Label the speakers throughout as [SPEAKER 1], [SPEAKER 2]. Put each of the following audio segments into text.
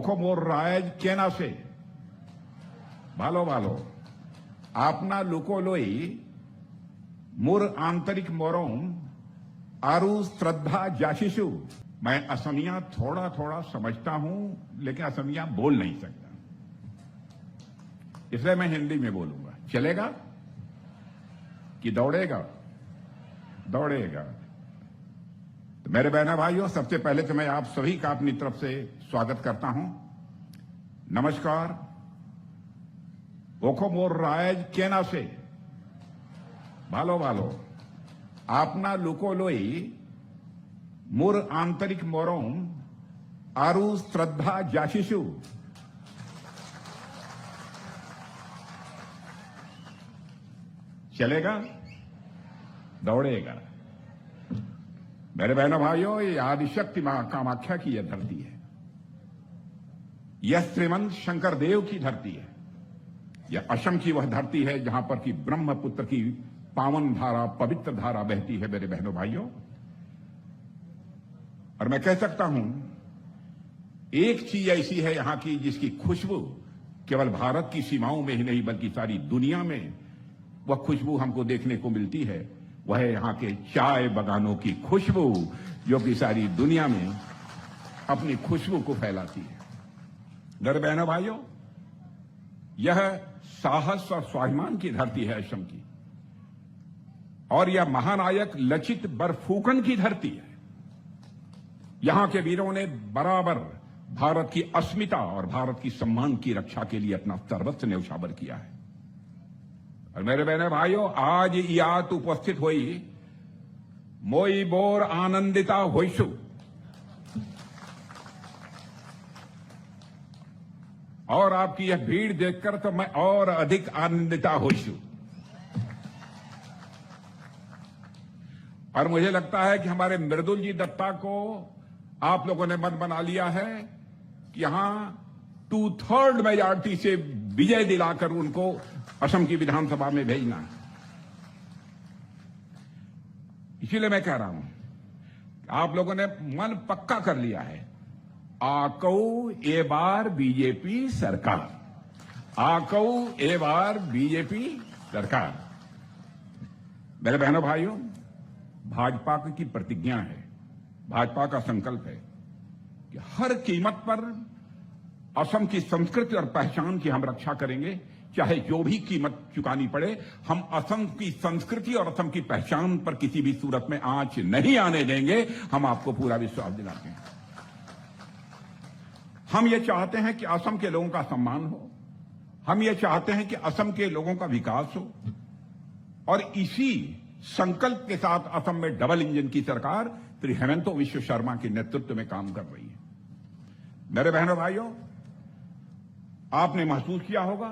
[SPEAKER 1] ওখো মোর রায় কেনা সে ভালো ভালো आपना लुको लोई मुर आंतरिक मोरों आरु श्रद्धा जाशिशु। मैं असमिया थोड़ा थोड़ा समझता हूं लेकिन असमिया बोल नहीं सकता, इसलिए मैं हिंदी में बोलूंगा। चलेगा कि दौड़ेगा? दौड़ेगा। तो मेरे बहना भाइयों, सबसे पहले तो मैं आप सभी का अपनी तरफ से स्वागत करता हूं। नमस्कार। ओखो मोर रायज केना से भालो भालो आपना लुको लोई मुर आंतरिक मोरों आरु श्रद्धा जाशिशु। चलेगा? दौड़ेगा। मेरे बहनों भाइयों, ये आदिशक्ति मां कामाख्या की यह धरती है, यह श्रीमंत शंकर देव की धरती है, यह असम की वह धरती है जहां पर कि ब्रह्मपुत्र की पावन धारा, पवित्र धारा बहती है। मेरे बहनों भाइयों, और मैं कह सकता हूं एक चीज ऐसी है यहां की जिसकी खुशबू केवल भारत की सीमाओं में ही नहीं बल्कि सारी दुनिया में वह खुशबू हमको देखने को मिलती है। वह है यहां के चाय बागानों की खुशबू, जो कि सारी दुनिया में अपनी खुशबू को फैलाती है। मेरे बहनों भाइयों, यह साहस और स्वाभिमान की धरती है असम की, और यह महानायक लचित बरफुकन की धरती है। यहां के वीरों ने बराबर भारत की अस्मिता और भारत की सम्मान की रक्षा के लिए अपना सर्वस्व न्यौछावर किया है। और मेरे बहने भाइयों, आज यात उपस्थित हुई मोई बोर आनंदिता होइसु। और आपकी यह भीड़ देखकर तो मैं और अधिक आनंदिता होइसु। और मुझे लगता है कि हमारे मृदुल जी दत्ता को आप लोगों ने मन बना लिया है कि यहां 2/3 मेजॉरिटी से विजय दिलाकर उनको असम की विधानसभा में भेजना है। इसीलिए मैं कह रहा हूं, आप लोगों ने मन पक्का कर लिया है, आकऊ ए बार बीजेपी सरकार, आकऊ ए बार बीजेपी सरकार। मेरे बहनों भाइयों, भाजपा की प्रतिज्ञा है, भाजपा का संकल्प है कि हर कीमत पर असम की संस्कृति और पहचान की हम रक्षा करेंगे, चाहे जो भी कीमत चुकानी पड़े। हम असम की संस्कृति और असम की पहचान पर किसी भी सूरत में आंच नहीं आने देंगे। हम आपको पूरा विश्वास दिलाते हैं। हम ये चाहते हैं कि असम के लोगों का सम्मान हो, हम ये चाहते हैं कि असम के लोगों का विकास हो, और इसी संकल्प के साथ असम में डबल इंजन की सरकार श्री हेमंत बिस्वा शर्मा के नेतृत्व में काम कर रही है। मेरे बहनों भाइयों, आपने महसूस किया होगा,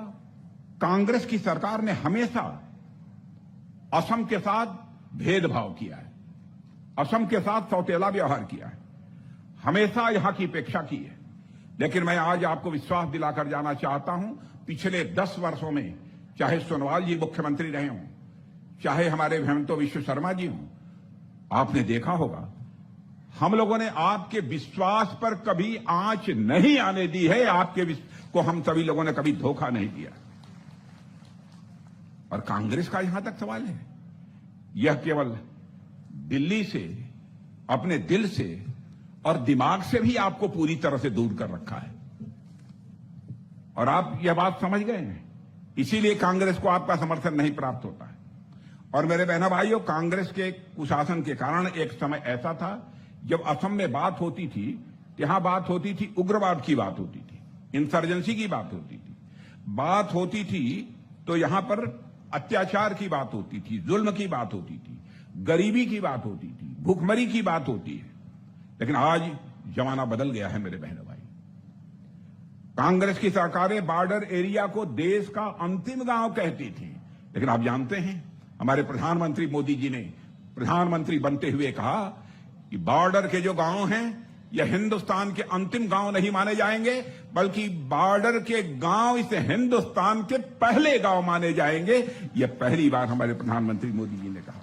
[SPEAKER 1] कांग्रेस की सरकार ने हमेशा असम के साथ भेदभाव किया है, असम के साथ सौतेला व्यवहार किया है, हमेशा यहां की उपेक्षा की है। लेकिन मैं आज आपको विश्वास दिलाकर जाना चाहता हूं, पिछले 10 वर्षों में चाहे सोनोवाल जी मुख्यमंत्री रहे हों, चाहे हमारे हेमंत बिस्वा शर्मा जी हों, आपने देखा होगा हम लोगों ने आपके विश्वास पर कभी आंच नहीं आने दी है। आपके को हम सभी लोगों ने कभी धोखा नहीं दिया। और कांग्रेस का यहां तक सवाल है, यह केवल दिल्ली से, अपने दिल से और दिमाग से भी आपको पूरी तरह से दूर कर रखा है, और आप यह बात समझ गए हैं। इसीलिए कांग्रेस को आपका समर्थन नहीं प्राप्त होता है। और मेरे बहनों भाइयों, कांग्रेस के कुशासन के कारण एक समय ऐसा था जब असम में बात होती थी, यहां बात होती थी, उग्रवाद की बात होती थी, इंसर्जेंसी की बात होती थी, बात होती थी तो यहां पर अत्याचार की बात होती थी, जुल्म की बात होती थी, गरीबी की बात होती थी, भूखमरी की बात होती है। लेकिन आज जमाना बदल गया है मेरे बहनों भाई। कांग्रेस की सरकारें बॉर्डर एरिया को देश का अंतिम गांव कहती थी, लेकिन आप जानते हैं हमारे प्रधानमंत्री मोदी जी ने प्रधानमंत्री बनते हुए कहा कि बॉर्डर के जो गांव हैं यह हिंदुस्तान के अंतिम गांव नहीं माने जाएंगे, बल्कि बॉर्डर के गांव इसे हिंदुस्तान के पहले गांव माने जाएंगे। यह पहली बार हमारे प्रधानमंत्री मोदी जी ने कहा।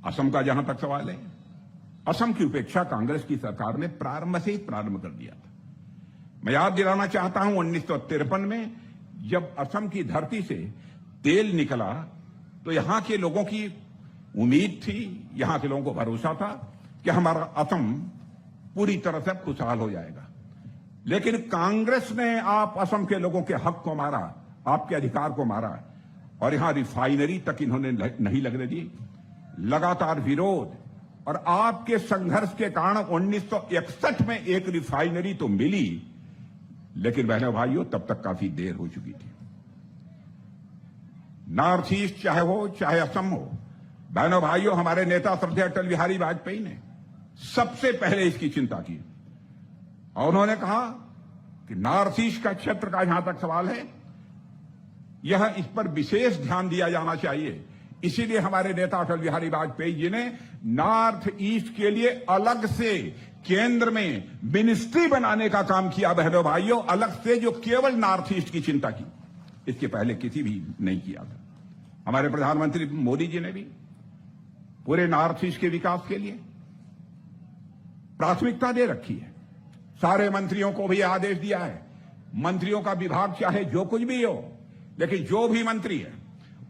[SPEAKER 1] असम का जहां तक सवाल है, असम की उपेक्षा कांग्रेस की सरकार ने प्रारंभ से ही प्रारंभ कर दिया था। मैं याद दिलाना चाहता हूं 1953 में जब असम की धरती से तेल निकला तो यहां के लोगों की उम्मीद थी, यहां के लोगों को भरोसा था कि हमारा असम पूरी तरह से खुशहाल हो जाएगा। लेकिन कांग्रेस ने आप असम के लोगों के हक को मारा, आपके अधिकार को मारा और यहां रिफाइनरी तक इन्होंने नहीं लगने दी। लगातार विरोध और आपके संघर्ष के कारण 1961 में एक रिफाइनरी तो मिली, लेकिन बहनों भाइयों तब तक काफी देर हो चुकी थी। नॉर्थ ईस्ट चाहे असम हो, बहनों भाइयों हमारे नेता श्रद्धेय अटल बिहारी वाजपेयी ने सबसे पहले इसकी चिंता की और उन्होंने कहा कि नॉर्थ ईस्ट का क्षेत्र का जहां तक सवाल है, यह इस पर विशेष ध्यान दिया जाना चाहिए। इसीलिए हमारे नेता अटल बिहारी वाजपेयी जी ने नॉर्थ ईस्ट के लिए अलग से केंद्र में मिनिस्ट्री बनाने का काम किया बहनों भाइयों, अलग से, जो केवल नॉर्थ ईस्ट की चिंता की। इसके पहले किसी भी नहीं किया था। हमारे प्रधानमंत्री मोदी जी ने भी पूरे नॉर्थ ईस्ट के विकास के लिए प्राथमिकता दे रखी है। सारे मंत्रियों को भी आदेश दिया है, मंत्रियों का विभाग चाहे जो कुछ भी हो, लेकिन जो भी मंत्री है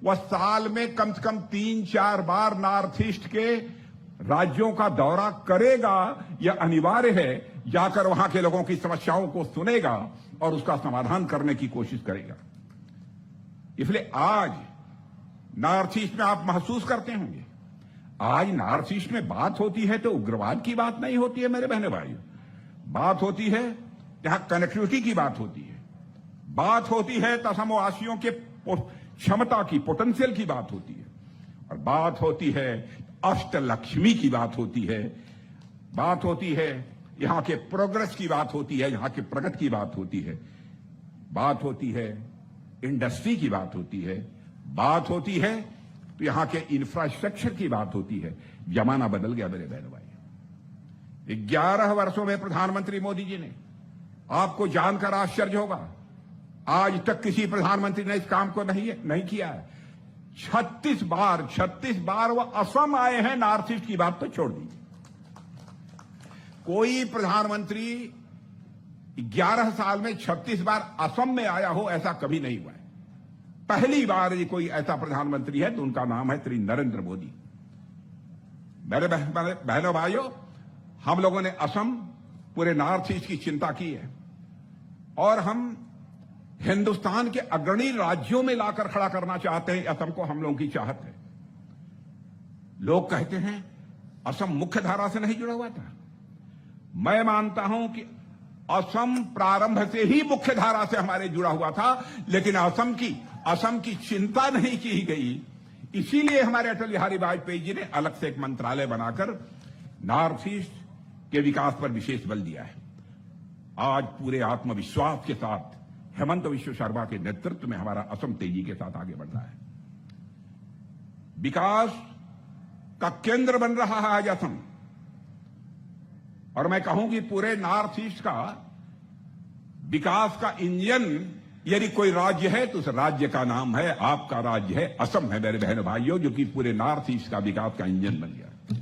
[SPEAKER 1] वह साल में कम से कम 3-4 बार नॉर्थ ईस्ट के राज्यों का दौरा करेगा। यह अनिवार्य है, जाकर वहां के लोगों की समस्याओं को सुनेगा और उसका समाधान करने की कोशिश करेगा। इसलिए आज नॉर्थ ईस्ट में आप महसूस करते होंगे, आज नॉर्थ ईस्ट में बात होती है तो उग्रवाद की बात नहीं होती है मेरे बहनों भाइयों, बात होती है यहां कनेक्टिविटी की बात होती है, बात होती है असमवासियों के क्षमता की, पोटेंशियल की बात होती है, और बात होती है अष्टलक्ष्मी की बात होती है, बात होती है यहां के प्रोग्रेस की बात होती है, यहां के प्रगति की बात होती है, बात होती है इंडस्ट्री की बात होती है, बात होती है तो यहां के इंफ्रास्ट्रक्चर की बात होती है। जमाना बदल गया मेरे बहनों भाई। 11 वर्षों में प्रधानमंत्री मोदी जी ने, आपको जानकर आश्चर्य होगा, आज तक किसी प्रधानमंत्री ने इस काम को नहीं किया है। 36 बार वो असम आए हैं, नॉर्थ ईस्ट की बात तो छोड़ दीजिए। कोई प्रधानमंत्री 11 साल में 36 बार असम में आया हो, ऐसा कभी नहीं हुआ है। पहली बार ये कोई ऐसा प्रधानमंत्री है तो उनका नाम है श्री नरेंद्र मोदी। मेरे बहनों भाइयों, हम लोगों ने असम, पूरे नॉर्थ ईस्ट की चिंता की है और हम हिंदुस्तान के अग्रणी राज्यों में लाकर खड़ा करना चाहते हैं। असम को हम लोगों की चाहत है। लोग कहते हैं असम मुख्य धारा से नहीं जुड़ा हुआ था। मैं मानता हूं कि असम प्रारंभ से ही मुख्य धारा से हमारे जुड़ा हुआ था, लेकिन असम की चिंता नहीं की गई। इसीलिए हमारे अटल बिहारी वाजपेयी जी ने अलग से एक मंत्रालय बनाकर नॉर्थ ईस्ट के विकास पर विशेष बल दिया है। आज पूरे आत्मविश्वास के साथ हेमंत बिस्वा शर्मा के नेतृत्व में हमारा असम तेजी के साथ आगे बढ़ रहा है। विकास का केंद्र बन रहा है आज असम, और मैं कहूं कि पूरे नॉर्थ ईस्ट का विकास का इंजन यदि कोई राज्य है तो उस राज्य का नाम है, आपका राज्य है असम है मेरे बहनों भाइयों, जो कि पूरे नॉर्थ ईस्ट का विकास का इंजन बन गया।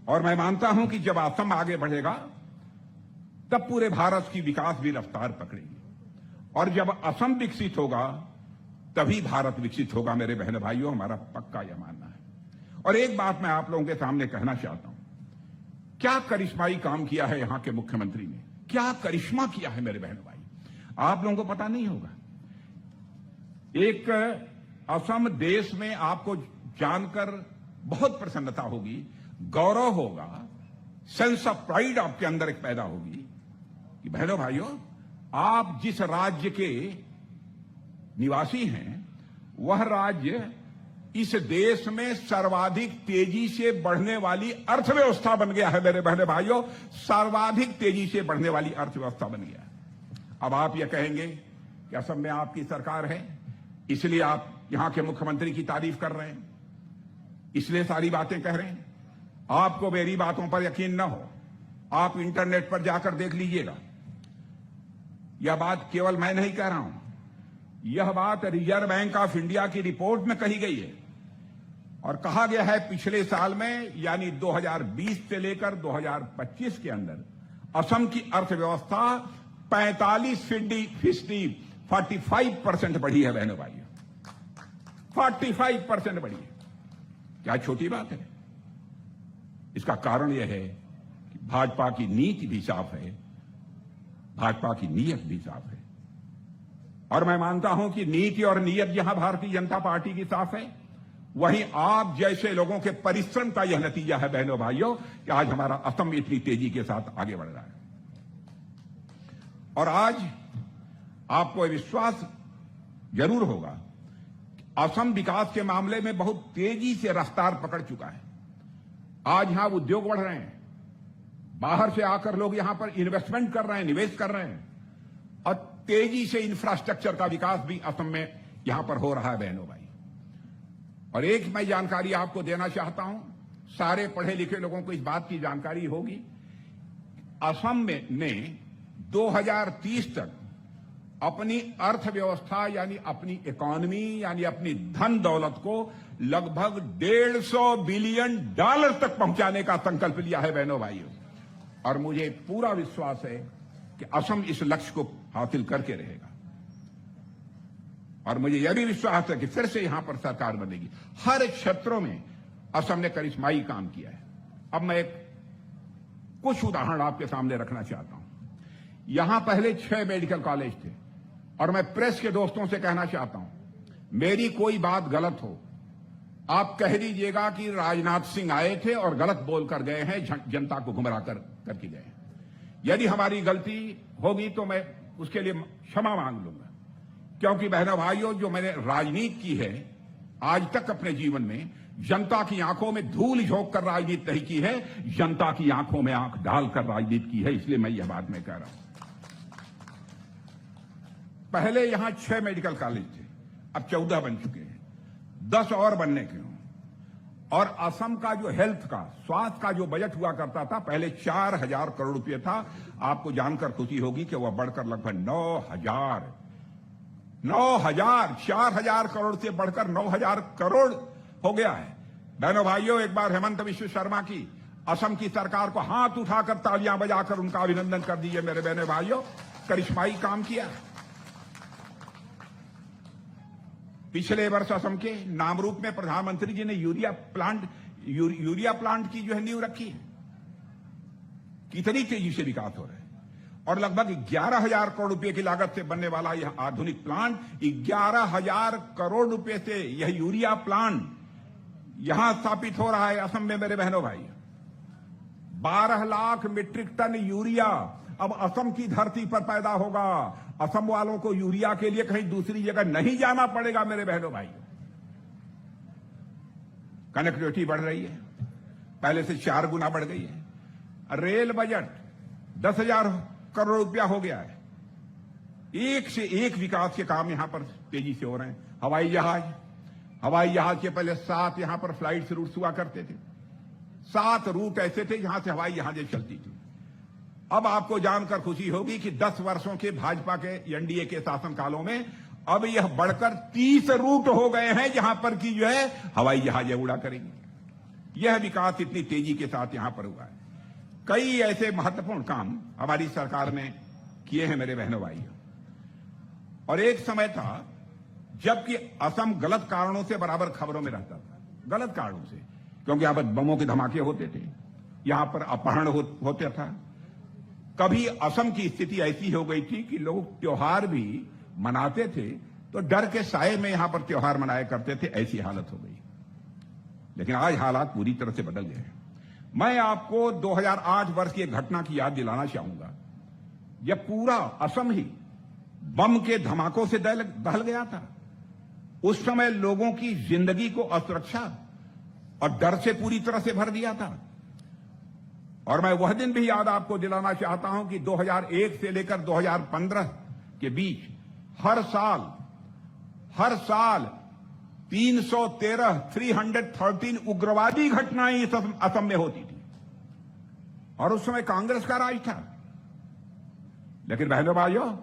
[SPEAKER 1] और मैं मानता हूं कि जब असम आगे बढ़ेगा तब पूरे भारत की विकास भी रफ्तार पकड़ेगी, और जब असम विकसित होगा तभी भारत विकसित होगा मेरे बहनों भाइयों, हमारा पक्का यह मानना है। और एक बात मैं आप लोगों के सामने कहना चाहता हूं, क्या करिश्माई काम किया है यहां के मुख्यमंत्री ने, क्या करिश्मा किया है मेरे बहनों भाई, आप लोगों को पता नहीं होगा। एक असम देश में आपको जानकर बहुत प्रसन्नता होगी, गौरव होगा, सेंस ऑफ प्राइड आपके अंदर एक पैदा होगी कि बहनों भाइयों, आप जिस राज्य के निवासी हैं वह राज्य इस देश में सर्वाधिक तेजी से बढ़ने वाली अर्थव्यवस्था बन गया है मेरे बहने भाइयों, सर्वाधिक तेजी से बढ़ने वाली अर्थव्यवस्था बन गया है। अब आप ये कहेंगे कि असम में आपकी सरकार है इसलिए आप यहां के मुख्यमंत्री की तारीफ कर रहे हैं, इसलिए सारी बातें कह रहे हैं। आपको मेरी बातों पर यकीन न हो, आप इंटरनेट पर जाकर देख लीजिएगा। यह बात केवल मैं नहीं कह रहा हूं, यह बात रिजर्व बैंक ऑफ इंडिया की रिपोर्ट में कही गई है और कहा गया है पिछले साल में यानी 2020 से लेकर 2025 के अंदर असम की अर्थव्यवस्था 45% 45% बढ़ी है बहनों भाइयों, 45% बढ़ी है। क्या छोटी बात है? इसका कारण यह है कि भाजपा की नीति भी साफ है, भाजपा की नीयत भी साफ है। और मैं मानता हूं कि नीति और नीयत जहां भारतीय जनता पार्टी की साफ है, वहीं आप जैसे लोगों के परिश्रम का यह नतीजा है बहनों भाइयों कि आज हमारा असम इतनी तेजी के साथ आगे बढ़ रहा है। और आज आपको विश्वास जरूर होगा कि असम विकास के मामले में बहुत तेजी से रफ्तार पकड़ चुका है। आज यहां उद्योग बढ़ रहे हैं, बाहर से आकर लोग यहां पर इन्वेस्टमेंट कर रहे हैं, निवेश कर रहे हैं, और तेजी से इंफ्रास्ट्रक्चर का विकास भी असम में यहां पर हो रहा है बहनों भाई। और एक मैं जानकारी आपको देना चाहता हूं, सारे पढ़े लिखे लोगों को इस बात की जानकारी होगी, असम में ने 2030 तक अपनी अर्थव्यवस्था यानी अपनी इकोनॉमी यानी अपनी धन दौलत को लगभग $150 बिलियन तक पहुंचाने का संकल्प लिया है बहनों भाइयों। और मुझे पूरा विश्वास है कि असम इस लक्ष्य को हासिल करके रहेगा। और मुझे यह भी विश्वास है कि फिर से यहां पर सरकार बनेगी। हर क्षेत्रों में असम ने करिश्माई काम किया है। अब मैं कुछ उदाहरण आपके सामने रखना चाहता हूं। यहां पहले 6 मेडिकल कॉलेज थे, और मैं प्रेस के दोस्तों से कहना चाहता हूं, मेरी कोई बात गलत हो, आप कह दीजिएगा कि राजनाथ सिंह आए थे और गलत बोलकर गए हैं, जनता को गुमराह करके गए हैं। यदि हमारी गलती होगी तो मैं उसके लिए क्षमा मांग लूंगा, क्योंकि बहनों भाइयों, जो मैंने राजनीति की है आज तक अपने जीवन में, जनता की आंखों में धूल झोंक कर राजनीति नहीं की है, जनता की आंखों में आंख डालकर राजनीति की है। इसलिए मैं यह बात मैं कह रहा हूं। पहले यहां 6 मेडिकल कॉलेज थे, अब 14 बन चुके हैं, 10 और बनने के हों। और असम का जो हेल्थ का, स्वास्थ्य का जो बजट हुआ करता था, पहले 4000 करोड़ रुपए था। आपको जानकर खुशी होगी कि वह बढ़कर लगभग 9000 4000 करोड़ से बढ़कर 9000 करोड़ हो गया है। बहनों भाइयों, एक बार हेमंत बिश्व शर्मा की असम की सरकार को हाथ उठाकर तालियां बजाकर उनका अभिनंदन कर दीजिए मेरे बहनों भाइयों, करिश्माई काम किया। पिछले वर्ष असम के नामरूप में प्रधानमंत्री जी ने यूरिया प्लांट की जो है नींव रखी है। कितनी तेजी से विकास हो रहा है। और लगभग 11000 करोड़ रुपए की लागत से बनने वाला यह आधुनिक प्लांट, 11000 करोड़ रुपए से यह यूरिया प्लांट यहां स्थापित हो रहा है असम में मेरे बहनों भाई। 12 लाख मीट्रिक टन यूरिया अब असम की धरती पर पैदा होगा। असम वालों को यूरिया के लिए कहीं दूसरी जगह नहीं जाना पड़ेगा मेरे बहनों भाई। कनेक्टिविटी बढ़ रही है, पहले से 4 गुना बढ़ गई है। रेल बजट 10,000 करोड़ रुपया हो गया है। एक से एक विकास के काम यहां पर तेजी से हो रहे हैं। हवाई जहाज के पहले 7 यहां पर फ्लाइट रूट हुआ करते थे। 7 रूट ऐसे थे जहां से हवाई जहाजें चलती थी। अब आपको जानकर खुशी होगी कि 10 वर्षों के भाजपा के एनडीए के शासनकालों में अब यह बढ़कर 30 रूट हो गए हैं जहां पर की जो है हवाई जहाजें उड़ा करेंगी। यह विकास इतनी तेजी के साथ यहां पर हुआ है। कई ऐसे महत्वपूर्ण काम हमारी सरकार ने किए हैं मेरे बहनों भाइयों। और एक समय था जबकि असम गलत कारणों से बराबर खबरों में रहता था, गलत कारणों से, क्योंकि यहां पर बमों के धमाके होते थे, यहां पर अपहरण होता था। कभी असम की स्थिति ऐसी हो गई थी कि लोग त्योहार भी मनाते थे तो डर के साए में यहां पर त्योहार मनाया करते थे, ऐसी हालत हो गई। लेकिन आज हालात पूरी तरह से बदल गए हैं। मैं आपको 2008 वर्ष की एक घटना की याद दिलाना चाहूंगा। जब पूरा असम ही बम के धमाकों से दहल गया था, उस समय लोगों की जिंदगी को असुरक्षा और डर से पूरी तरह से भर दिया था। और मैं वह दिन भी याद आपको दिलाना चाहता हूं कि 2001 से लेकर 2015 के बीच हर साल 313 उग्रवादी घटनाएं इस असम में होती थी। और उस समय कांग्रेस का राज था। लेकिन बहनों भाइयों,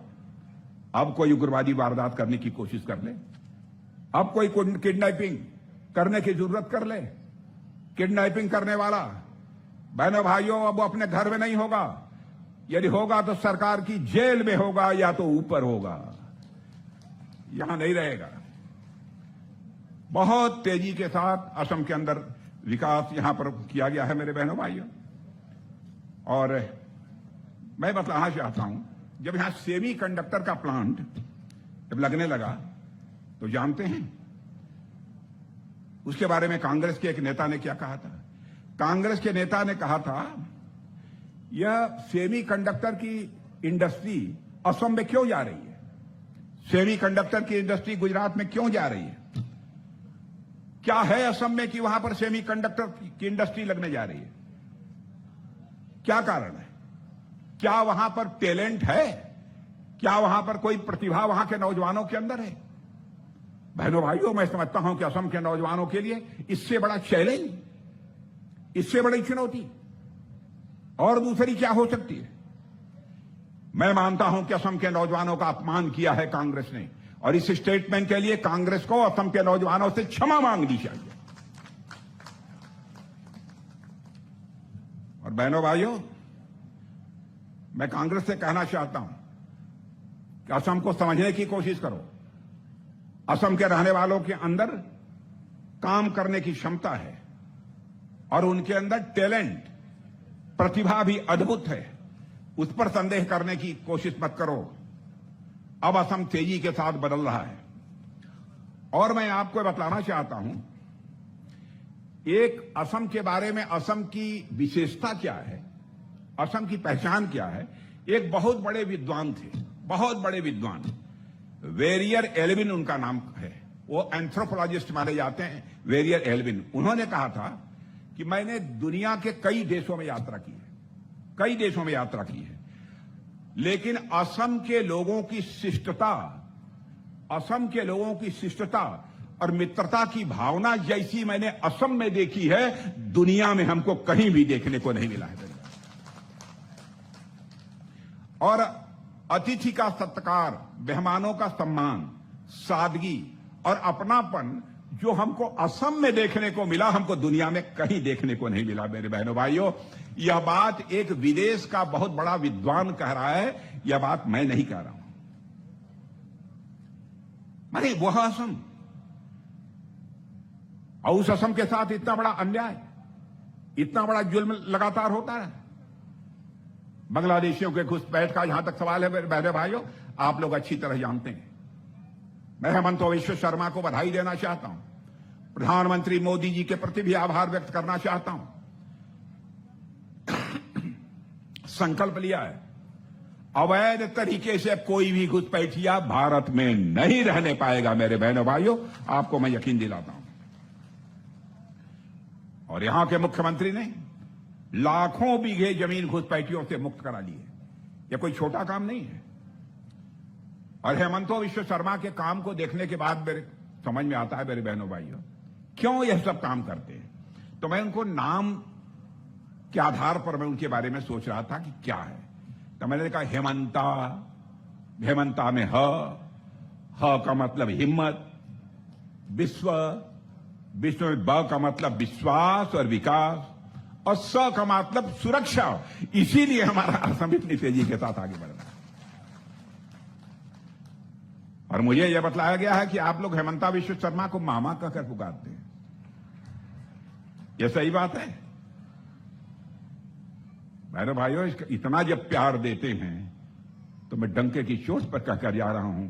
[SPEAKER 1] अब कोई उग्रवादी वारदात करने की कोशिश कर ले, अब कोई किडनैपिंग करने की जरूरत कर ले, किडनैपिंग करने वाला बहनों भाइयों अब वो अपने घर में नहीं होगा, यदि होगा तो सरकार की जेल में होगा या तो ऊपर होगा, यहां नहीं रहेगा। बहुत तेजी के साथ असम के अंदर विकास यहां पर किया गया है मेरे बहनों भाइयों। और मैं बतलाना चाहता हूं, जब यहां सेमी कंडक्टर का प्लांट जब लगने लगा तो जानते हैं उसके बारे में कांग्रेस के एक नेता ने क्या कहा था? कांग्रेस के नेता ने कहा था, यह सेमी कंडक्टर की इंडस्ट्री असम में क्यों जा रही है? सेमी कंडक्टर की इंडस्ट्री गुजरात में क्यों जा रही है? क्या है असम में कि वहां पर सेमी कंडक्टर की इंडस्ट्री लगने जा रही है? क्या कारण है? क्या वहां पर टैलेंट है? क्या वहां पर कोई प्रतिभा वहां के नौजवानों के अंदर है? बहनों भाइयों, मैं समझता हूं कि असम के नौजवानों के लिए इससे बड़ा चैलेंज, इससे बड़ी चुनौती और दूसरी क्या हो सकती है? मैं मानता हूं कि असम के नौजवानों का अपमान किया है कांग्रेस ने, और इस स्टेटमेंट के लिए कांग्रेस को असम के नौजवानों से क्षमा मांगनी चाहिए। और बहनों भाइयों, मैं कांग्रेस से कहना चाहता हूं कि असम को समझने की कोशिश करो। असम के रहने वालों के अंदर काम करने की क्षमता है और उनके अंदर टैलेंट, प्रतिभा भी अद्भुत है। उस पर संदेह करने की कोशिश मत करो। अब असम तेजी के साथ बदल रहा है। और मैं आपको बतलाना चाहता हूं, एक असम के बारे में, असम की विशेषता क्या है, असम की पहचान क्या है। एक बहुत बड़े विद्वान थे, बहुत बड़े विद्वान, वेरियर एल्विन उनका नाम है। वो एंथ्रोपोलॉजिस्ट माने जाते हैं, वेरियर एल्विन। उन्होंने कहा था कि मैंने दुनिया के कई देशों में यात्रा की है, कई देशों में यात्रा की है, लेकिन असम के लोगों की शिष्टता, असम के लोगों की शिष्टता और मित्रता की भावना जैसी मैंने असम में देखी है, दुनिया में हमको कहीं भी देखने को नहीं मिला है। और अतिथि का सत्कार, मेहमानों का सम्मान, सादगी और अपनापन जो हमको असम में देखने को मिला, हमको दुनिया में कहीं देखने को नहीं मिला। मेरे बहनों भाइयों, यह बात एक विदेश का बहुत बड़ा विद्वान कह रहा है, यह बात मैं नहीं कह रहा हूं। माने वह असम, और उस असम के साथ इतना बड़ा अन्याय, इतना बड़ा जुल्म लगातार होता है। बांग्लादेशियों के घुसपैठ का जहां तक सवाल है मेरे बहनों भाइयों, आप लोग अच्छी तरह जानते हैं। मैं हेमंत विश्व शर्मा को बधाई देना चाहता हूं, प्रधानमंत्री मोदी जी के प्रति भी आभार व्यक्त करना चाहता हूं। संकल्प लिया है, अवैध तरीके से कोई भी घुसपैठिया भारत में नहीं रहने पाएगा। मेरे बहनों भाइयों, आपको मैं यकीन दिलाता हूं। और यहां के मुख्यमंत्री ने लाखों बीघे जमीन घुसपैठियों से मुक्त करा ली है। यह कोई छोटा काम नहीं है। और हेमंत विश्व शर्मा के काम को देखने के बाद मेरे समझ में आता है, मेरे बहनों भाइयों, क्यों यह सब काम करते हैं। तो मैं उनको नाम के आधार पर मैं उनके बारे में सोच रहा था कि क्या है। तो मैंने कहा हेमंता, हेमंता में ह का मतलब हिम्मत, विश्व, विश्व में ब का मतलब विश्वास और विकास, और स का मतलब सुरक्षा। इसीलिए हमारा असम इतनी तेजी के साथ आगे बढ़ रहा है। और मुझे यह बतलाया गया है कि आप लोग हेमंता विश्व शर्मा को मामा कहकर पुकारते हैं। यह सही बात है? मेरे भाइयों, इतना जब प्यार देते हैं तो मैं डंके की चोट पर कहकर जा रहा हूं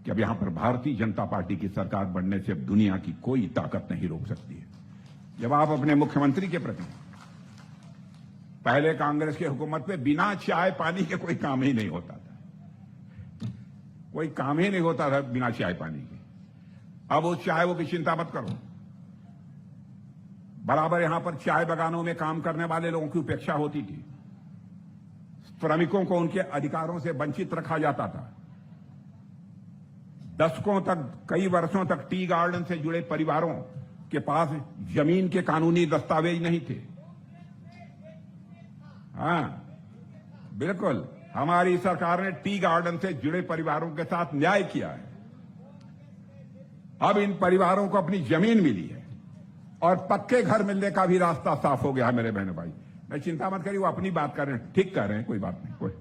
[SPEAKER 1] कि अब यहां पर भारतीय जनता पार्टी की सरकार बनने से अब दुनिया की कोई ताकत नहीं रोक सकती है। जब आप अपने मुख्यमंत्री के प्रति, पहले कांग्रेस की हुकूमत में बिना चाय पानी के कोई काम ही नहीं होता था, कोई काम ही नहीं होता था बिना चाय पानी के। अब उस चाय वो की चिंता मत करो। बराबर यहां पर चाय बागानों में काम करने वाले लोगों की उपेक्षा होती थी, श्रमिकों को उनके अधिकारों से वंचित रखा जाता था। दशकों तक, कई वर्षों तक टी गार्डन से जुड़े परिवारों के पास जमीन के कानूनी दस्तावेज नहीं थे। हाँ, बिल्कुल, हमारी सरकार ने टी गार्डन से जुड़े परिवारों के साथ न्याय किया है। अब इन परिवारों को अपनी जमीन मिली है और पक्के घर मिलने का भी रास्ता साफ हो गया है। मेरे बहनों भाई, मैं चिंता मत करिए, वो अपनी बात कर रहे हैं, ठीक कर रहे हैं, कोई बात नहीं, कोई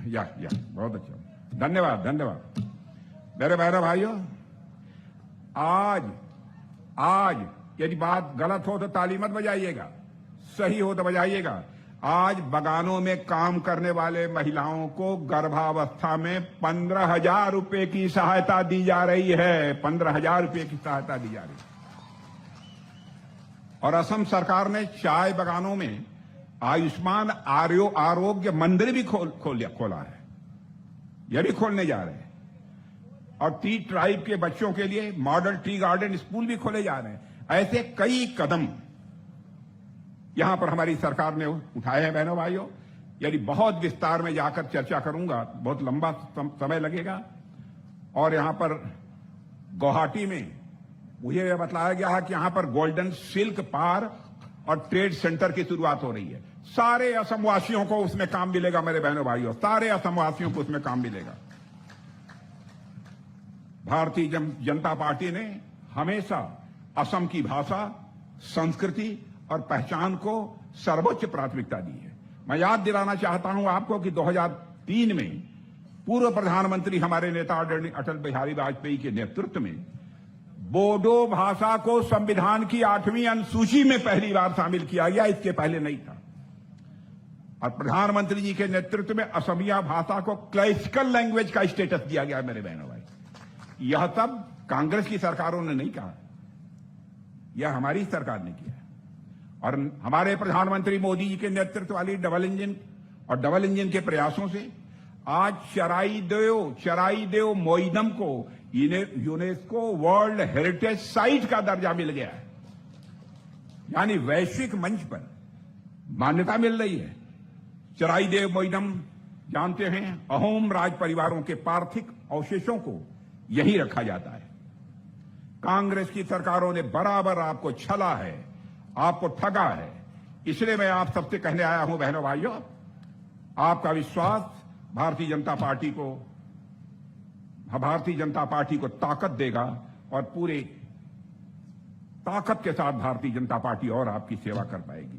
[SPEAKER 1] या बहुत अच्छा, धन्यवाद धन्यवाद। मेरे बहनों भाइयों, आज यदि बात गलत हो तो ताली मत बजाइएगा, सही हो तो बजाइएगा। आज बगानों में काम करने वाले महिलाओं को गर्भावस्था में 15,000 रुपए की सहायता दी जा रही है, 15,000 रुपए की सहायता दी जा रही है। और असम सरकार ने चाय बगानों में आयुष्मान आरोग्य मंदिर भी खोला है, यह भी खोलने जा रहे हैं। और टी ट्राइब के बच्चों के लिए मॉडल टी गार्डन स्कूल भी खोले जा रहे हैं। ऐसे कई कदम यहां पर हमारी सरकार ने उठाए हैं बहनों भाइयों। यदि बहुत विस्तार में जाकर चर्चा करूंगा, बहुत लंबा समय लगेगा। और यहां पर गुवाहाटी में मुझे यह बताया गया है कि यहां पर गोल्डन सिल्क पार्क और ट्रेड सेंटर की शुरुआत हो रही है। सारे असमवासियों को उसमें काम मिलेगा मेरे बहनों भाइयों, सारे असमवासियों को उसमें काम मिलेगा। भारतीय जनता पार्टी ने हमेशा असम की भाषा, संस्कृति और पहचान को सर्वोच्च प्राथमिकता दी है। मैं याद दिलाना चाहता हूं आपको कि 2003 में पूर्व प्रधानमंत्री हमारे नेता अटल बिहारी वाजपेयी के नेतृत्व में बोडो भाषा को संविधान की 8वीं अनुसूची में पहली बार शामिल किया गया, इसके पहले नहीं था। और प्रधानमंत्री जी के नेतृत्व में असमिया भाषा को क्लासिकल लैंग्वेज का स्टेटस दिया गया मेरे बहनों भाई। यह तब कांग्रेस की सरकारों ने नहीं कहा, यह हमारी सरकार ने किया। और हमारे प्रधानमंत्री मोदी जी के नेतृत्व वाली डबल इंजन के प्रयासों से आज चराई देव मोइदम को यूनेस्को वर्ल्ड हेरिटेज साइट का दर्जा मिल गया है, यानी वैश्विक मंच पर मान्यता मिल रही है। चराई देव मोइदम जानते हैं, अहोम राज परिवारों के पार्थिव अवशेषों को यहीं रखा जाता है। कांग्रेस की सरकारों ने बराबर आपको छला है, आपको ठगा है। इसलिए मैं आप सबसे कहने आया हूं बहनों भाइयों, आपका विश्वास भारतीय जनता पार्टी को ताकत देगा और पूरे ताकत के साथ भारतीय जनता पार्टी और आपकी सेवा कर पाएगी।